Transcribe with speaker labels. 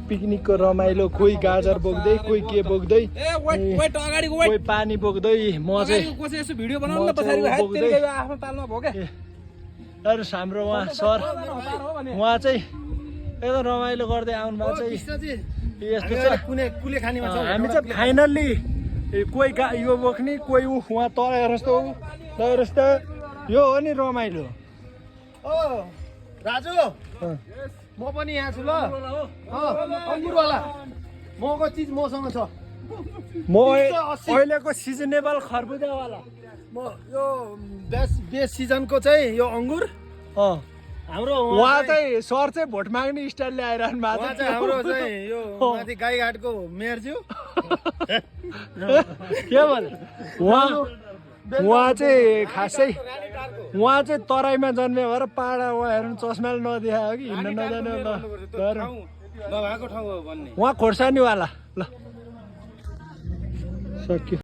Speaker 1: पिकनिकको रमाइलो कोही गाजर बोक्दै कोही के बोक्दै कोही पानी बोक्दै म चाहिँ हाम्रो उहाँ सर उहाँ चाहिँ एकदम रमाइलो गर्दै आउनु भएको चाहिँ यस्तो छ हामी चाहिँ फाइनल्ली कोही यो बोक्ने कोही उहाँ तल जस्तो यो हो नि रमाइलो।
Speaker 2: राजु म पनि यहाँ छु ल अङ्गुरवाला मको चिज मसँग छ
Speaker 1: म अहिलेको सिजनेबल खरबुजावाला
Speaker 2: म यो बेस सिजनको चाहिँ यो अङ्गुर हाम्रो
Speaker 1: उहाँ चाहिँ सर चाहिँ भोट माग्ने स्टाइलले आइरहनु भएको छ
Speaker 2: हाम्रो चाहिँ यो माथि गाईघाटको मेयरज्यू
Speaker 1: के भन्छ उहाँ चाहिँ खासै उहाँ चाहिँ तराईमा जन्मे भएर पाहाड उहाँहरू चस्माले नदेखायो कि हिँड्न नजाने उहाँ खोर्सानीवाला ल सक्यो।